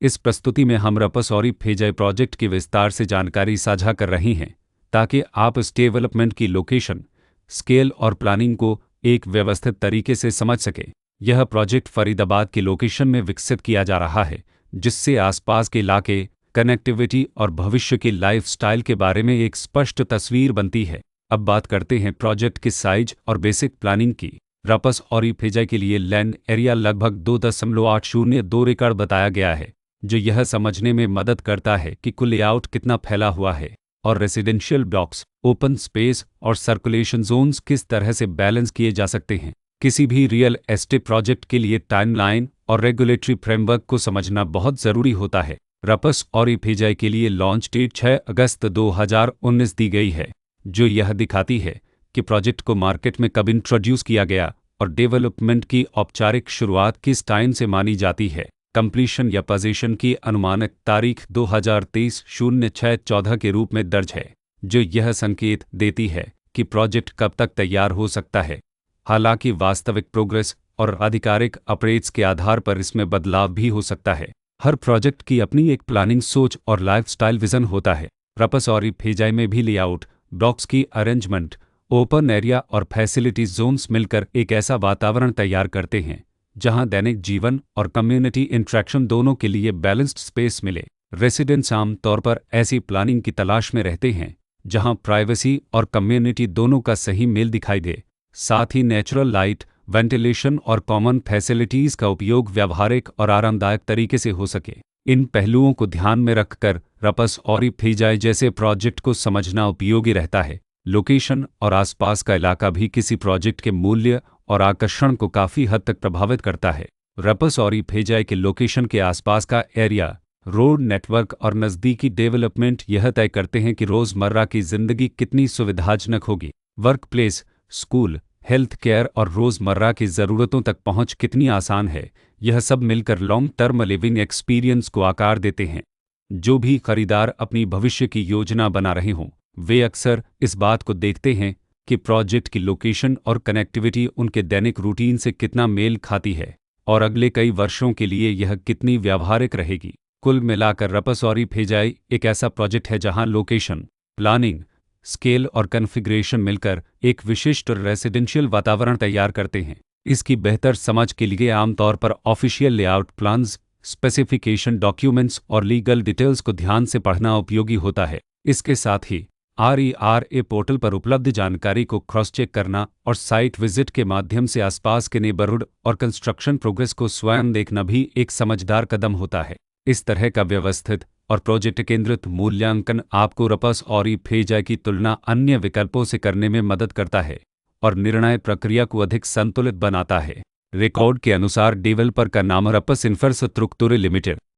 इस प्रस्तुति में हम रपस और इफेजाई प्रोजेक्ट की विस्तार से जानकारी साझा कर रही हैं ताकि आप इस डेवलपमेंट की लोकेशन, स्केल और प्लानिंग को एक व्यवस्थित तरीके से समझ सकें। यह प्रोजेक्ट फरीदाबाद की लोकेशन में विकसित किया जा रहा है, जिससे आसपास के इलाके, कनेक्टिविटी और भविष्य की लाइफस्टाइल के बारे में एक स्पष्ट तस्वीर बनती है। अब बात करते हैं प्रोजेक्ट के साइज और बेसिक प्लानिंग की। रपस और इफेजाई के लिए लैंड एरिया लगभग 2.802 एकड़ बताया गया है, जो यह समझने में मदद करता है कि कुल लेआउट कितना फैला हुआ है और रेसिडेंशियल ब्लॉक्स, ओपन स्पेस और सर्कुलेशन जोन्स किस तरह से बैलेंस किए जा सकते हैं। किसी भी रियल एस्टेट प्रोजेक्ट के लिए टाइमलाइन और रेगुलेटरी फ्रेमवर्क को समझना बहुत ज़रूरी होता है। रपस और इफेजाई के लिए लॉन्च डेट 6 अगस्त 2019 दी गई है, जो यह दिखाती है कि प्रोजेक्ट को मार्केट में कब इंट्रोड्यूस किया गया और डेवलपमेंट की औपचारिक शुरुआत किस टाइम से मानी जाती है। कंप्लीशन या पोजीशन की अनुमानित तारीख 2023-06-14 के रूप में दर्ज है, जो यह संकेत देती है कि प्रोजेक्ट कब तक तैयार हो सकता है। हालांकि वास्तविक प्रोग्रेस और आधिकारिक अपडेट्स के आधार पर इसमें बदलाव भी हो सकता है। हर प्रोजेक्ट की अपनी एक प्लानिंग सोच और लाइफस्टाइल विजन होता है। रपस और इफेजाई में भी लेआउट, ब्लॉक्स की अरेंजमेंट, ओपन एरिया और फैसिलिटी जोन्स मिलकर एक ऐसा वातावरण तैयार करते हैं जहां दैनिक जीवन और कम्युनिटी इंटरेक्शन दोनों के लिए बैलेंस्ड स्पेस मिले। रेसिडेंट्स आमतौर पर ऐसी प्लानिंग की तलाश में रहते हैं जहां प्राइवेसी और कम्युनिटी दोनों का सही मेल दिखाई दे। साथ ही नेचुरल लाइट, वेंटिलेशन और कॉमन फैसिलिटीज़ का उपयोग व्यावहारिक और आरामदायक तरीके से हो सके। इन पहलुओं को ध्यान में रखकर रपस और इफेजाई जैसे प्रोजेक्ट को समझना उपयोगी रहता है। लोकेशन और आसपास का इलाका भी किसी प्रोजेक्ट के मूल्य और आकर्षण को काफ़ी हद तक प्रभावित करता है। रपस और इफेजाई के लोकेशन के आसपास का एरिया, रोड नेटवर्क और नज़दीकी डेवलपमेंट यह तय करते हैं कि रोज़मर्रा की ज़िंदगी कितनी सुविधाजनक होगी। Work place, school, health care और रोज़मर्रा की ज़रूरतों तक पहुंच कितनी आसान है। यह सब मिलकर लॉन्ग टर्म लिविंग एक्सपीरियंस को आकार देते हैं। जो भी खरीदार अपनी भविष्य की योजना बना रहे हों, वे अक्सर इस बात को देखते हैं कि प्रोजेक्ट की लोकेशन और कनेक्टिविटी उनके दैनिक रूटीन से कितना मेल खाती है और अगले कई वर्षों के लिए यह कितनी व्यावहारिक रहेगी। कुल मिलाकर रपस और इफेजाई एक ऐसा प्रोजेक्ट है जहां लोकेशन, प्लानिंग, स्केल और कॉन्फ़िगरेशन मिलकर एक विशिष्ट रेसिडेंशियल वातावरण तैयार करते हैं। इसकी बेहतर समझ के लिए आमतौर पर official layout plans, specification documents और लीगल डिटेल्स को ध्यान से पढ़ना उपयोगी होता है। इसके साथ ही RERA पोर्टल पर उपलब्ध जानकारी को क्रॉस चेक करना और साइट विजिट के माध्यम से आसपास के नेबरहुड और कंस्ट्रक्शन प्रोग्रेस को स्वयं देखना भी एक समझदार कदम होता है। इस तरह का व्यवस्थित और प्रोजेक्ट केंद्रित मूल्यांकन आपको रपस और इफेजाई की तुलना अन्य विकल्पों से करने में मदद करता है और निर्णय प्रक्रिया को अधिक संतुलित बनाता है। रिकॉर्ड के अनुसार डेवलपर का नाम रपस इंफ्रास्ट्रक्चर लिमिटेड